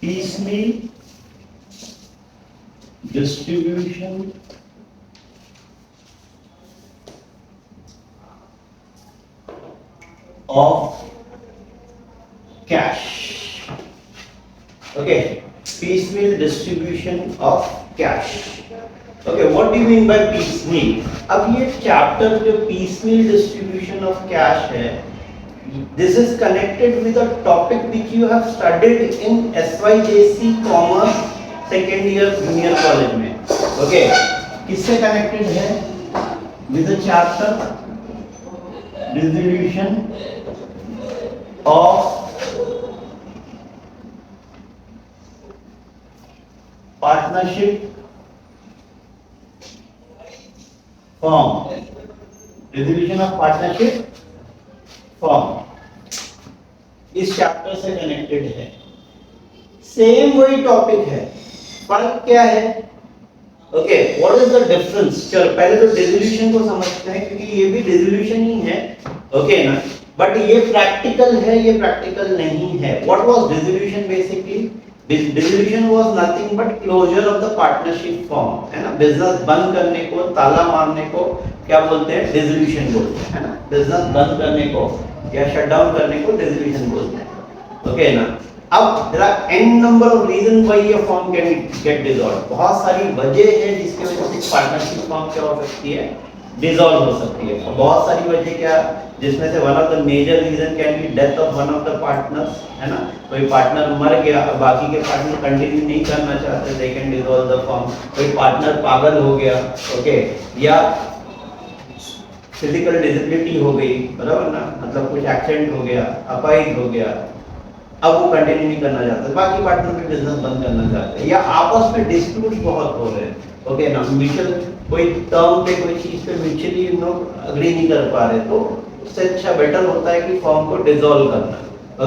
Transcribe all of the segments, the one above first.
piecemeal distribution of cash. Okay, piecemeal distribution of cash. Okay, what do you mean by piecemeal? अब ये chapter जो piecemeal distribution of cash है, this is connected with a topic which you have studied in SYJC Commerce second year junior college में. Okay, किससे connected है? With the chapter distribution of partnership firm. Distribution of partnership firm इस chapter से connected है. Same वही topic है, फर्क क्या है? Okay, what is the difference? चलो पहले तो डिसोल्यूशन को समझते हैं क्योंकि ये भी डिसोल्यूशन ही है. ओके ना, बट ये प्रैक्टिकल है, ये प्रैक्टिकल नहीं है. What was dissolution? Basically dissolution was nothing but closure of the partnership firm, है ना. बिजनेस बंद करने को, ताला मारने को क्या बोलते हैं? डिसोल्यूशन बोलते हैं, है ना. बिजनेस बंद करने को या शट डाउन करने को डिसोल्यूशन बोलते हैं. ओके ना. अब there are n number of reason why a firm can get dissolve. बहुत सारी वजह है जिसकी वजह से पार्टनरशिप फर्म क्या हो सकती है? डिसॉल्व हो सकती है. और बहुत सारी वजह क्या, जिसमें से one of the major reason can be death of one of the partners, है ना. कोई पार्टनर मर गया, बाकी के पार्टनर कंटिन्यू नहीं करना चाहते, they can dissolve the firm. कोई पार्टनर पागल हो गया, ओके, या फिजिकल डिसेबिलिटी हो गई, बराबर ना, मतलब कुछ एक्सीडेंट हो गया, अपाहिज हो गया, अब वो कंटिन्यू नहीं करना चाहते, बाकी पार्टनर भी बिजनेस बंद करना चाहते हैं, या आपस में डिस्प्यूट बहुत हो रहे हैं. ओके ना, म्यूचुअल कोई टर्म पे, कोई चीज पे म्यूचुअली अग्री नहीं कर पा रहे, तो उससे अच्छा बेटर होता है कि फर्म को डिसॉल्व करना.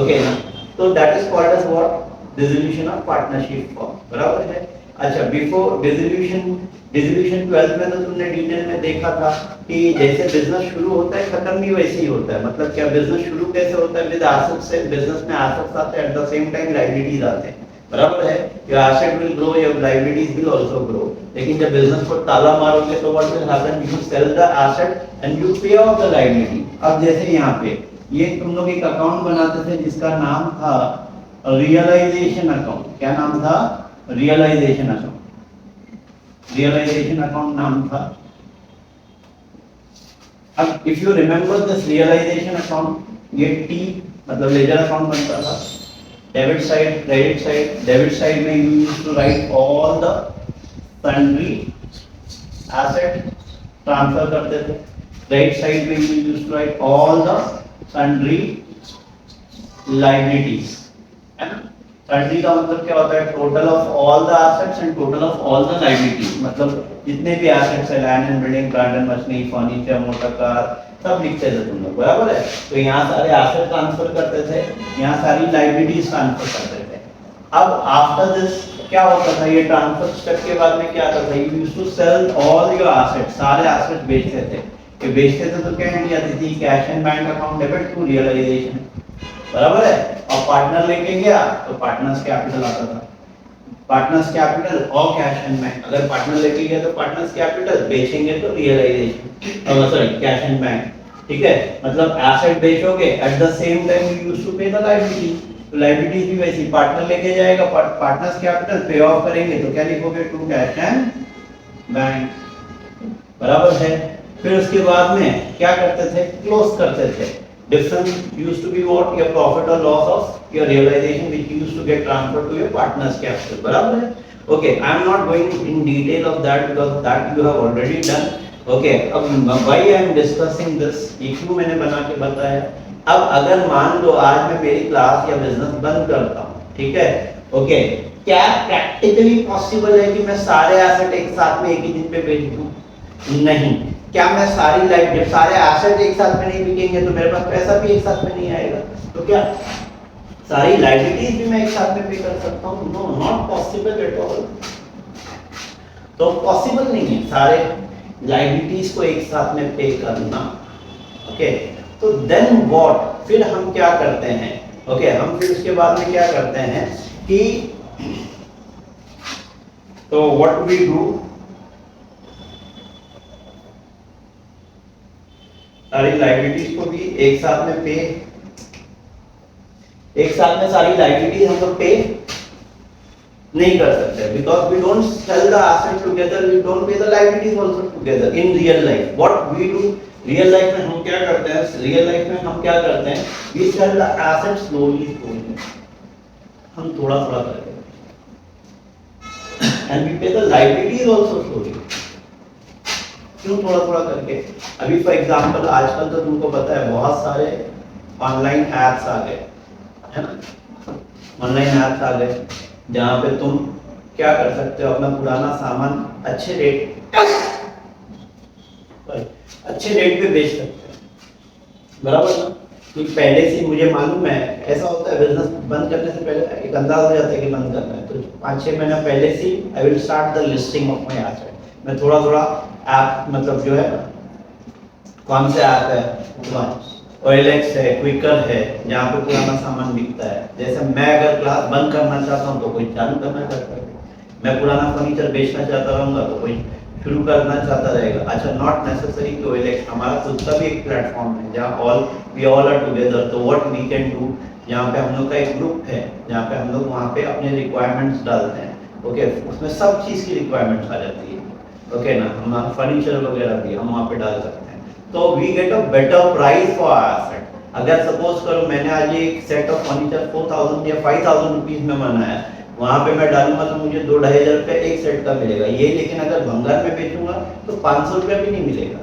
ओके ना, तो that is called as what? Dissolution of partnership firm, बराबर है. अच्छा, बिफोर डिसोल्यूशन 12th में तो तुमने डिटेल में देखा था कि जैसे बिजनेस शुरू होता है खत्म भी वैसे ही होता है. मतलब क्या, बिजनेस शुरू कैसे होता है? विद एसेट्स से. बिजनेस में एसेट्स आते हैं, at the same time liabilities आते हैं, बराबर है. Your asset will grow, your liabilities will also grow. लेकिन जब बिजनेस को ताला मारोगे तो what will happen? You sell the asset and you pay off the liability. अब जैसे यहाँ पे ये तुम लोग एक अकाउंट बनाते थे जिसका नाम था रियलाइजेशन अकाउंट. क्या नाम था? Realisation account. रियलाइजेशन अकाउंट नाम था. अब if you remember this realization account, ये टी मतलब लेजर अकाउंट बनता था. Debit side, credit side. Debit side में you used to write all the sundry asset transfer करते थे. क्रेडिट साइड में you used to write all the sundry liabilities, है ना. सन्ड्री का मतलब क्या होता है? Total of all the assets and total of all the liabilities. मतलब जितने भी एसेट्स है, land and building, plant and machinery, furniture, motor car, सब लिखते थे तुम लोग, बराबर है. तो यहाँ सारे एसेट ट्रांसफर करते थे, यहाँ सारी लायबिलिटीज ट्रांसफर करते थे. अब आफ्टर दिस क्या होता था? ये ट्रांसफर स्टेप के बाद में क्या आता था? You used to sell all your assets. सारे एसेट्स बेचते थे. ये बेचते थे तो क्या एंट्री आती थी? Cash and bank account debit to realisation, बराबर है. और पार्टनर लेके गया तो पार्टनर्स कैपिटल आता था. पार्टनर्स कैपिटल और कैश एंड बैंक. अगर पार्टनर लेके गया तो पार्टनर्स कैपिटल, बेचेंगे तो realization, sorry cash and bank. ठीक है, मतलब एसेट बेचोगे, at the same time you used to pay the liability. तो लायबिलिटीज भी वैसी, पार्टनर लेके जाएगा, पार्टनर्स कैपिटल, पे ऑफ करेंगे तो क्या लिखोगे? टू कैश एंड बैंक, बराबर है. फिर उसके बाद में क्या करते थे? क्लोज करते थे. Difference used to be what? Your profit or loss of your realization which used to get transferred to your partner's capital. बराबर है? Okay, I am not going in detail of that because that you have already done. Okay, अब why I am discussing this? ये क्यों मैंने बना के बताया? अब अगर मान लो आज मैं मेरी क्लास या बिजनेस बंद करता हूँ, ठीक है? Okay, क्या प्रैक्टिकली पॉसिबल है कि मैं सारे एसेट एक साथ में एक ही दिन पे बेच दूँ? नहीं. क्या मैं सारी लाइफ, जब सारे एसेट एक साथ में नहीं बिकेंगे तो मेरे पास पैसा भी एक साथ में नहीं आएगा. तो क्या सारी लायबिलिटीज भी मैं एक साथ में पे कर सकता हूँ? No, not possible at all. तो पॉसिबल नहीं है सारे लायबिलिटीज को एक साथ में पे करना. ओके, तो देन व्हाट? फिर हम क्या करते हैं? ओके, हम फिर उसके बाद में क्या करते हैं कि तो व्हाट वी डू, सारी लाइबिलिटीज को भी एक साथ में पे, एक साथ में सारी लाइबिलिटीज हम लोग पे नहीं कर सकते, because we don't sell the asset together, we don't pay the liabilities also together in real life. What we do, real life में हम क्या करते हैं, रियल लाइफ में हम क्या करते हैं, we sell the asset slowly slowly, हम थोड़ा थोड़ा करके, and we pay the liabilities also slowly. क्यों थोड़ा थोड़ा करके? अभी फॉर एग्जांपल आजकल तो तुमको पता है बहुत सारे ऑनलाइन एप्स आ गए, है ना, ऑनलाइन एप्स आ गए जहाँ पे तुम क्या कर सकते हो, अपना पुराना सामान अच्छे रेट पे बेच सकते हो, बराबर ना? कि पहले से मुझे मालूम है, ऐसा होता है बिजनेस बंद करने से पहले एक अंदाज हो जाता है कि बंद करना है, तो 5-6 महीना पहले से I will start the listing of my asset. मैं थोड़ा थोड़ा ऐप, मतलब जो है कौन से ऐप है, OLX है, क्विकर है, जहाँ पे पुराना सामान बिकता है। जैसे मैं अगर क्लास बंद करना चाहता हूँ तो कोई चालू करना चाहता है, मैं पुराना फर्नीचर बेचना चाहता रहूँगा तो कोई शुरू करना चाहता रहेगा। अच्छा, नॉट नेसेसरी कि OLX, हमारा खुद का भी एक प्लेटफॉर्म है जहाँ वी ऑल आर टुगेदर। तो व्हाट वी कैन डू, यहाँ पे हम लोग का एक ग्रुप है जहाँ पे हम लोग वहाँ पे अपने रिक्वायरमेंट्स डालते हैं, ओके, उसमें सब चीज़ की रिक्वायरमेंट्स आ जाती है, ओके ना, हमारा फर्नीचर वगैरह भी हम वहाँ पे डाल सकते हैं, तो we get a better price for our asset. अगर सपोज करो मैंने आज एक सेट ऑफ फर्नीचर 4000 या 5000 रुपीज में बनाया, वहां पे मैं डालूंगा तो मुझे 2-2500 रुपया एक सेट का मिलेगा ये, लेकिन अगर भंगार में बेचूंगा तो 500 रुपया भी नहीं मिलेगा।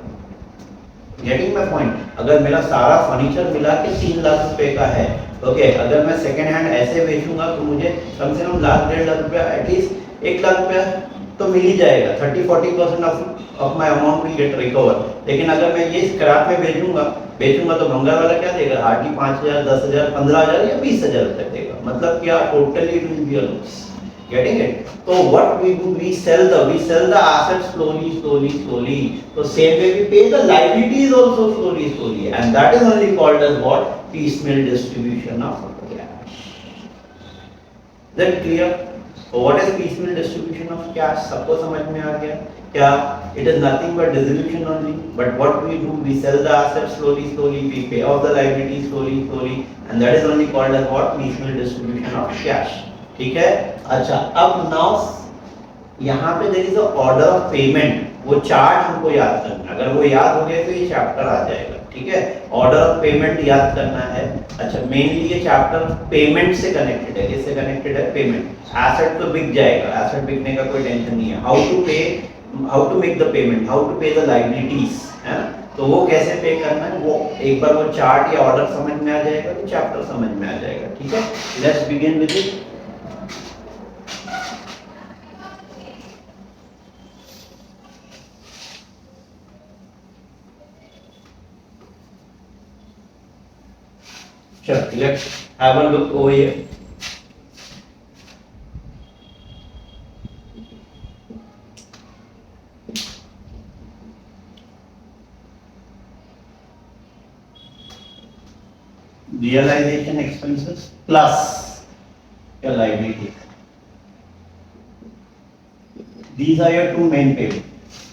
Getting my point? अगर मेरा सारा फर्नीचर मिला के 3 लाख रुपए का है, ओके, अगर मैं सेकेंड हैंड ऐसे बेचूंगा तो मुझे कम से कम 1-1.5 लाख रुपया, एटलीस्ट 1 लाख रुपया तो मिल ही जाएगा। 30-40% of my amount will get recover. लेकिन अगर मैं ये स्क्रैप में बेचूंगा तो भंगार वाला क्या देगा, हार्डली 5000, 10000, 15000 या 20000 रुपए देगा, मतलब क्या, totally it will be a loss. Getting it? So what we do, we sell the assets slowly. So same way we pay the liabilities also slowly, and that is only called as what? Piecemeal distribution of cash. That clear? So what is piecemeal distribution of cash? सबको समझ में आ गया क्या? It is nothing but distribution only. But what we do, we sell the assets slowly, we pay off the liabilities slowly, and that is only called as what? Piecemeal distribution of cash. ठीक है? अच्छा, अब now यहाँ पे there is a order of payment, वो chart हमको याद करना है। अगर वो याद हो गया तो ये चैप्टर आ जाएगा, ठीक है? ऑर्डर ऑफ पेमेंट याद करना है। अच्छा, मेनली ये चैप्टर पेमेंट से कनेक्टेड है। किससे कनेक्टेड है? पेमेंट। एसेट तो बिक जाएगा, एसेट बिकने का कोई टेंशन नहीं है। How to make the payment, how to pay the liabilities, है ना? तो वो कैसे पे करना है, वो एक बार वो चार्ट या ऑर्डर समझ में आ जाएगा तो चैप्टर समझ में आ जाएगा, ठीक है? Let's begin with it. Sure, let's have a look over here. Realization expenses plus your liability. These are your two main payments.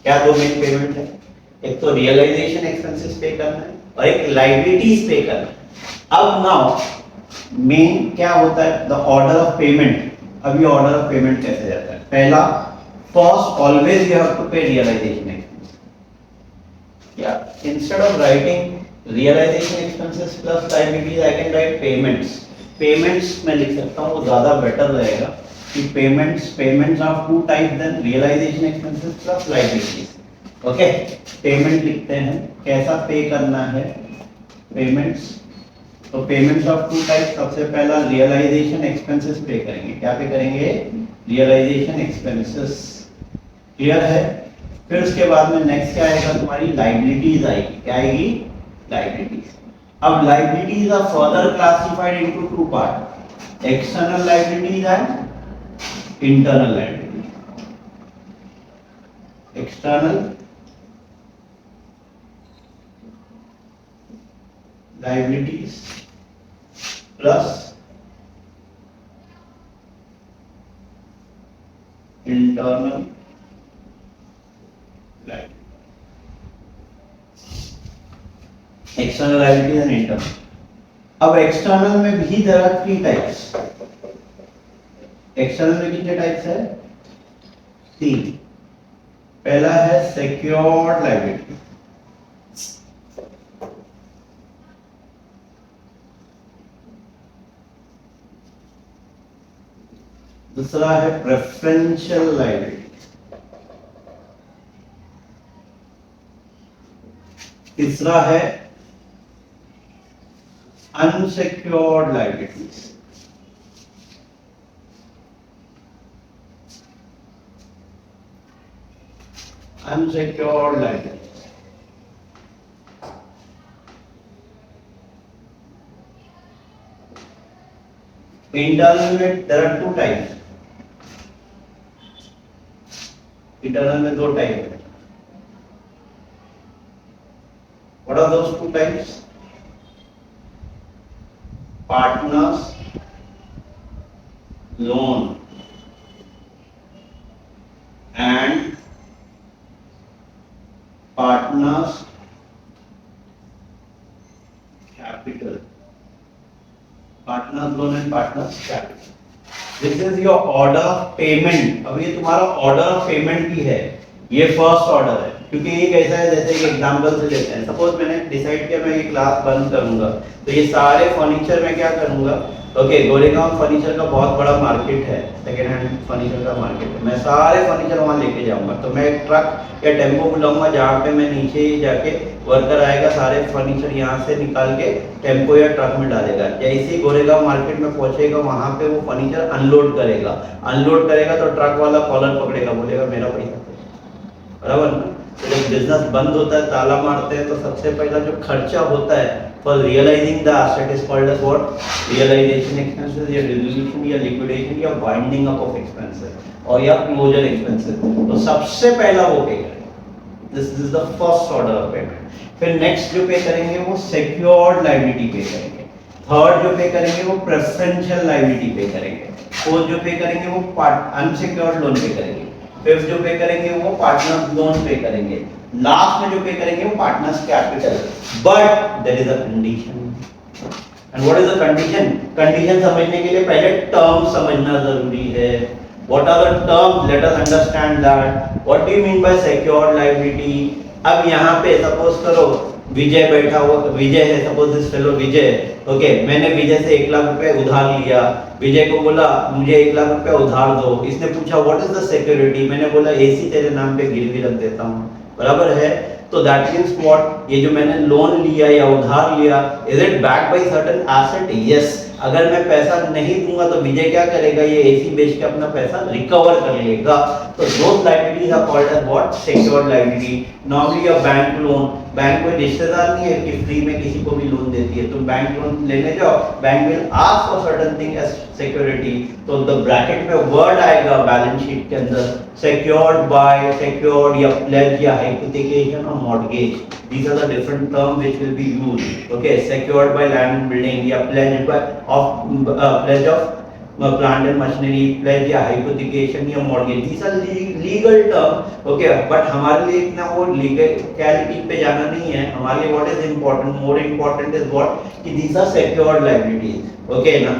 क्या दो मेन पेमेंट है? एक तो रियलाइजेशन एक्सपेंसेस पे करना है और एक लाइबिलिटीज पे करना है। अब नाउ मेन क्या होता है, द ऑर्डर ऑफ पेमेंट। अभी ऑर्डर ऑफ पेमेंट कैसे जाता है? पहला, first always you have to pay realisation expense. या instead of writing realisation expenses plus liabilities, I can write payments मैं लिख सकता हूँ, वो ज्यादा बेटर रहेगा कि payments of two type then realisation expenses plus liabilities. Okay, payment लिखते हैं, कैसा पे करना है पेमेंट्स। तो पेमेंट्स ऑफ टू टाइप, सबसे पहला रियलाइजेशन एक्सपेंसेस पे करेंगे। क्या पे करेंगे? Realisation expenses. क्लियर है? फिर उसके बाद में नेक्स्ट क्या आएगा, तुम्हारी लायबिलिटीज आएगी। क्या आएगी? लायबिलिटीज। अब liabilities are further classified into two part, external liabilities and internal liabilities. External liabilities plus internal liability, external liability and internal. अब एक्सटर्नल में भी देयर आर 3 टाइप्स। एक्सटर्नल में कितने टाइप्स है? 3। पहला है सिक्योर्ड लायबिलिटी, दूसरा है प्रेफरेंशियल लायबिलिटी, तीसरा है unsecured liabilities. Unsecured liabilities. Internal में there are 2 types. Internal में 2 टाइप है। What are those 2 types? Partners loan and partners capital. Partners loan and partners capital. This is your order of payment. अब ये तुम्हारा order of payment की है, ये first order है। क्योंकि ये कैसा है, जैसे कि एग्जांपल से लेते हैं, सपोज मैंने डिसाइड किया मैं ये क्लास बंद करूंगा, तो ये सारे फर्नीचर मैं क्या करूंगा, ओके, गोरेगांव फर्नीचर का बहुत बड़ा मार्केट है, सेकेंड हैंड फर्नीचर का मार्केट है, मैं सारे फर्नीचर वहां लेके जाऊंगा, तो मैं एक ट्रक या टेम्पो बुलाऊंगा जहाँ पे मैं नीचे जाके वर्कर आएगा, सारे फर्नीचर यहाँ से निकाल के टेम्पो या ट्रक में डालेगा। जैसे ही गोरेगांव मार्केट में पहुंचेगा वहां पे वो फर्नीचर अनलोड करेगा तो ट्रक वाला कॉलर पकड़ेगा, बोलेगा मेरा पैसा, बराबर ना। तो जब बिजनेस बंद होता है, ताला मारते हैं, तो सबसे पहला जो खर्चा होता है for realising the asset is called as what? Realisation expenses या रिजोल्यूशन या लिक्विडेशन या वाइंडिंग अप ऑफ एक्सपेंसेस और या क्लोजर एक्सपेंसेस। तो सबसे पहला वो पे करेंगे, this is the first order of payment. फिर नेक्स्ट जो पे करेंगे वो सिक्योर्ड लायबिलिटी पे करेंगे, थर्ड जो पे करेंगे वो प्रेफरेंशियल लायबिलिटी पे करेंगे, फोर्थ जो पे करेंगे वो अनसिक्योर्ड लोन पे करेंगे, फिफ्थ जो पे करेंगे वो पार्टनर्स लोन पे करेंगे, लास्ट में जो पे करेंगे वो partners capital. But there is a condition. And what is the condition? Condition समझने के लिए पहले टर्म समझना जरूरी है। What are the terms? Let us understand that. What do you mean by secured liability? अब यहाँ पे सपोज करो विजय बैठा हुआ, विजय है, suppose this fellow Vijay, okay, मैंने विजय से 1 लाख रुपए उधार लिया, विजय को बोला मुझे 1 लाख रुपए उधार दो, इसने पूछा व्हाट इज द सिक्योरिटी, मैंने बोला एसी तेरे नाम पे गिरवी रख देता हूँ, बराबर है। तो दैट मींस व्हाट, ये जो मैंने लोन लिया या उधार लिया, is it backed by certain asset? Yes. अगर मैं पैसा नहीं दूंगा तो विजय क्या करेगा, ये एसी बेच के अपना पैसा रिकवर कर लेगा। तो those liabilities are called as what? Secured liability. Normally a bank loan, bank कोई रिश्तेदार नहीं है कि फ्री में किसी को भी लोन देती है, तो बैंक लोन लेने जाओ, bank will ask for certain thing as security, तो द ब्रैकेट में वर्ड आएगा बैलेंस शीट के अंदर, secured by, secured या pledge या hypothecation or mortgage. These are the different terms which will be used. Okay, secured by land and building या pledge by pledge of plant and machinery, pledge या hypothecation या mortgage. These are legal terms. Okay, but हमारे लिए इतना वो legality पे जाना नहीं है। हमारे लिए what is important? More important is what? कि these are secured liabilities. Okay ना?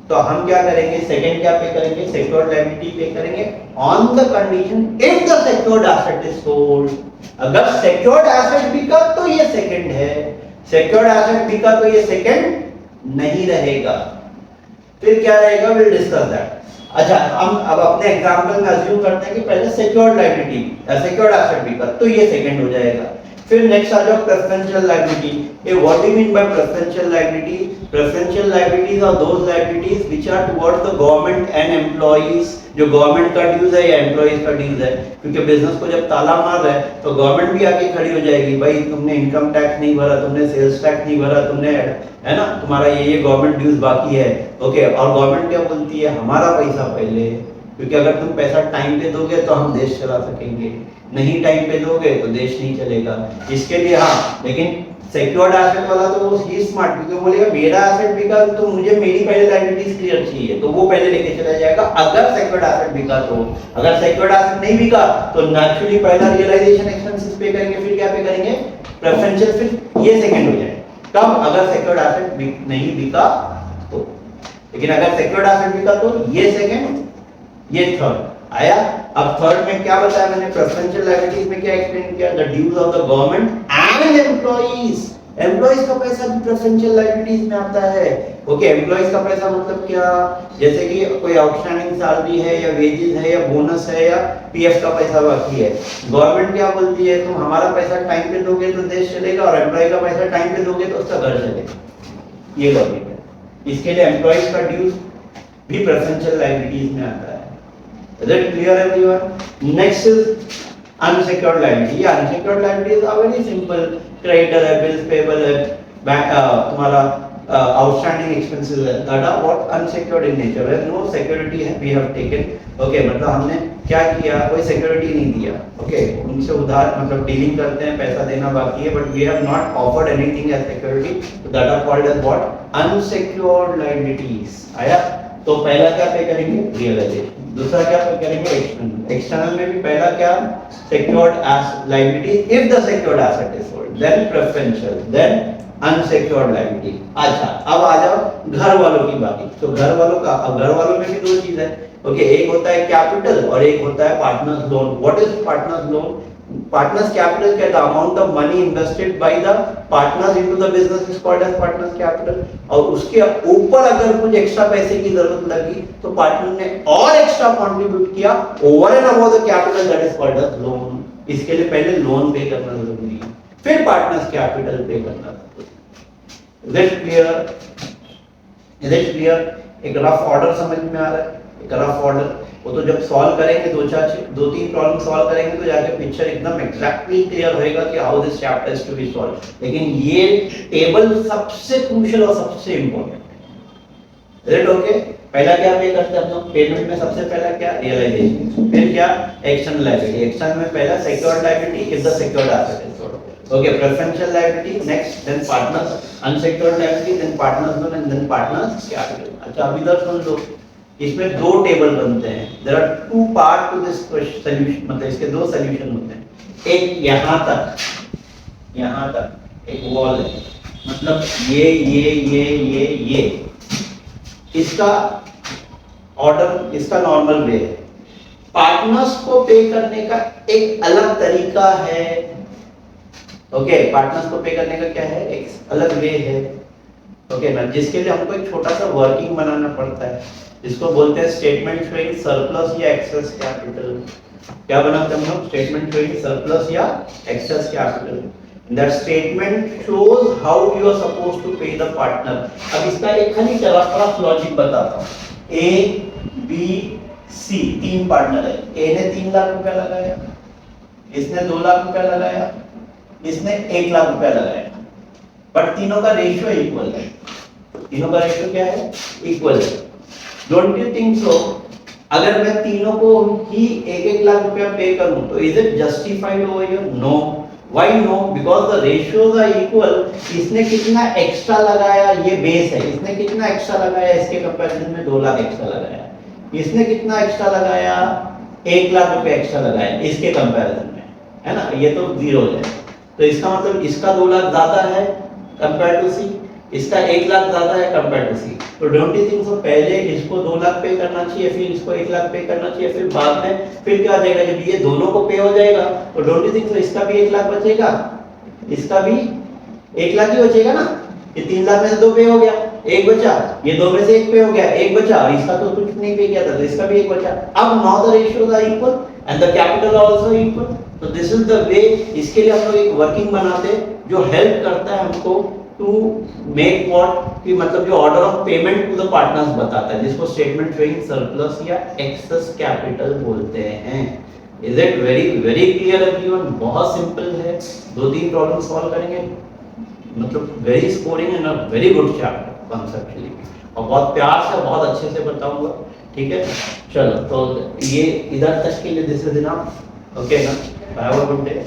तो हम क्या करेंगे, सेकंड क्या पे करेंगे, सिक्योर्ड लायबिलिटी पे करेंगे on the condition if the secured asset is sold. अगर सिक्योर्ड एसेट बिका तो ये सेकंड है, सिक्योर्ड एसेट बिका तो ये सेकंड नहीं रहेगा। फिर क्या रहेगा, विल डिस्कस दैट। अच्छा, हम अब अपने एग्जांपल में अज्यूम करते हैं कि पहले सिक्योर्ड लायबिलिटी, सिक्योर्ड एसेट बिका तो ये सेकंड हो जाएगा। फिर नेक्स्ट आ जाओ प्रेफरेंशियल लायबिलिटी। ये what do you mean by preferential liability? Preferential liabilities are those liabilities which are towards the government and employees. जो गवर्नमेंट का ड्यूज है या एम्प्लॉइज का ड्यूज है, क्योंकि बिजनेस को जब ताला मार रहा है तो गवर्नमेंट भी आके खड़ी हो जाएगी, भाई तुमने इनकम टैक्स नहीं भरा, तुमने सेल्स टैक्स नहीं भरा, तुमने, है ना, तुम्हारा ये गवर्नमेंट ड्यूज बाकी है। ओके, और गवर्नमेंट क्या बोलती है, हमारा पैसा पहले, क्योंकि अगर तुम पैसा टाइम पे दोगे तो हम देश चला सकेंगे, नहीं टाइम पे दोगे तो देश नहीं चलेगा। इसके लिए हाँ, लेकिन सिक्योर्ड एसेट वाला तो वो ही स्मार्ट, क्योंकि बोलेगा मेरा एसेट बिका तो मुझे मेरी पहले लायबिलिटीज क्लियर चाहिए, तो वो पहले लेके चला जाएगा अगर सिक्योर्ड एसेट बिका तो। अगर सिक्योर्ड एसेट नहीं बिका तो नेचुरली पहला रियलाइजेशन एक्सपेंसेस पे करेंगे, फिर क्या पे करेंगे, प्रेफरेंशियल, फिर ये सेकंड हो जाए। कब, अगर सिक्योर्ड एसेट नहीं बिका तो। लेकिन अगर सिक्योर्ड एसेट बिका तो ये सेकंड, ये थर्ड आया। अब थर्ड में क्या बताया मैंने, प्रेफरेंशियल लायबिलिटीज में क्या एक्सप्लेन किया, the dues of the government and employees. Employees का पैसा भी प्रेफरेंशियल लायबिलिटीज में आता है। ओके, एम्प्लॉइज का पैसा मतलब क्या, जैसे कि कोई आउटस्टैंडिंग सैलरी है या वेजेस है या बोनस है या पीएफ का पैसा बाकी है, गवर्नमेंट क्या बोलती है, तुम हमारा पैसा टाइम पे दोगे तो देश चलेगा, और एम्प्लॉय का पैसा टाइम पे दोगे तो उसका घर चलेगा, ये लॉजिक है। इसके लिए एम्प्लॉइज का ड्यूज भी प्रेफरेंशियल लायबिलिटीज में आता है। Is it clear everyone? Next is unsecured liability. Yeah, unsecured liabilities are very simple. Creditor है, bills payable है, तुम्हारा outstanding expenses है, that are what unsecured in nature. Where no security है, we have taken. Okay, मतलब हमने क्या किया, कोई security नहीं दिया. Okay, उनसे उधार मतलब डीलिंग करते हैं, पैसा देना बाकी है, but we have not offered anything as security. So that are called as what? Unsecured liabilities. आया? तो पहला क्या पे करेंगे, रियलाइजेशन। दूसरा क्या पे करेंगे, एक्सटर्नल। एक्सटर्नल में भी पहला क्या, secured liability if the secured asset is sold, then preferential, then unsecured liability. अच्छा, अब आ जाओ घर वालों की बात। तो घर वालों का, अब घर वालों में भी दो चीज है। ओके, एक होता है कैपिटल और एक होता है partners loan. What is partners loan? Partners capital क्या, the amount of money invested by the partners into the business is called as partners capital। और उसके ऊपर अगर कुछ एक्स्ट्रा पैसे की जरूरत लगी तो पार्टनर ने और एक्स्ट्रा कंट्रीब्यूट किया over and above the capital, that is called as loan. इसके लिए पहले लोन पे करना जरूरी है, फिर पार्टनर्स कैपिटल पे करना जरूरी है। Is it clear? Is it clear? एक रफ ऑर्डर समझ में आ रहा है? एक रफ ऑर्डर वो तो जब सॉल्व करेंगे, दो तीन प्रॉब्लम सॉल्व करेंगे तो जाके पिक्चर एकदम एग्जैक्टली क्लियर होएगा कि how this chapter is to be solve. लेकिन ये टेबल सबसे क्रूशियल और सबसे इंपॉर्टेंट है। ओके, पहला क्या पे करते हैं हम लोग, पेमेंट में सबसे पहला क्या, रियलाइजेशन, फिर क्या, एक्सटर्नल लायबिलिटी। एक्सटर्नल में पहला secured liability if the secured asset is sold. Okay, preferential liability next, then partners, unsecured liability, then partners loan and then partners capital. अच्छा, अब इधर सुन लो, इसमें दो टेबल बनते हैं। There are two part to this solution, मतलब इसके दो सॉल्यूशन होते हैं। एक यहाँ तक एक वॉल है, मतलब ये इसका ऑर्डर, इसका नॉर्मल वे है। पार्टनर्स को पे करने का एक अलग तरीका है। ओके, पार्टनर्स को पे करने का क्या है, एक अलग वे है। ओके ना, जिसके लिए हमको एक छोटा सा वर्किंग बनाना पड़ता है, इसको बोलते हैं स्टेटमेंट शोइंग सरप्लस या एक्सेस कैपिटल। क्या बनाते हैं हम लोग, स्टेटमेंट शोइंग सरप्लस या excess capital. That statement shows how you are supposed to pay the partner. अब इसका एक खाली रफ लॉजिक बताता हूं। ए बी सी तीन पार्टनर है। ए ने 3 लाख रुपया लगाया, इसने 2 लाख रुपया लगाया, इसने 1 लाख रुपया लगाया, बट तीनों का रेशियो इक्वल है। तीनों का रेशियो क्या है, इक्वल है। Don't you think so? अगर मैं तीनों को ही 1-1 लाख रुपया पे करूं तो is it justified over here? No. Why no? Because the ratios are equal. इसने कितना एक्स्ट्रा लगाया, ये बेस है, इसने कितना एक्स्ट्रा लगाया, इसके कंपैरिजन में 2 लाख एक्स्ट्रा लगाया। इसने कितना एक्स्ट्रा लगाया, 1 लाख रुपया एक्स्ट्रा लगाया इसके कंपैरिजन में, है ना? ये तो जीरो है। तो इसका मतलब इसका 2 लाख ज्यादा है कंपेयर टू सी, इसका 1 लाख ज्यादा है कंपेयर टू सी। तो डोंट यू थिंक सो पहले इसको 2 लाख पे करना चाहिए, फिर इसको 1 लाख पे करना चाहिए, फिर बाद में फिर क्या हो जाएगा, जब ये दोनों को पे हो जाएगा तो डोंट यू थिंक सो इसका भी 1 लाख बचेगा, इसका भी 1 लाख ही बचेगा ना। ये 3 लाख में से 2 पे हो गया, 1 बचा, ये 2 में से 1 पे हो गया, 1 बचा, और इसका तो कुछ नहीं पे किया था तो इसका भी 1 बचा। अब now the ratios are equal and the capital also equal. तो दिस इज द वे। इसके लिए हम लोग एक वर्किंग बनाते हैं जो हेल्प करता है हमको टू मेक व्हाट, कि मतलब जो order of payment to the partners बताता है, जिसको स्टेटमेंट शोइंग सरप्लस या एक्सेस कैपिटल बोलते हैं। Is it very very clear everyone? बहुत सिंपल है, 2-3 प्रॉब्लम सॉल्व करेंगे, मतलब very scoring and a very good chapter conceptually, और बहुत प्यार से बहुत अच्छे से बताऊंगा, ठीक है? चलो, तो ये इधर तक के लिए दिस इज इनफ, ओके ना? Have a good day.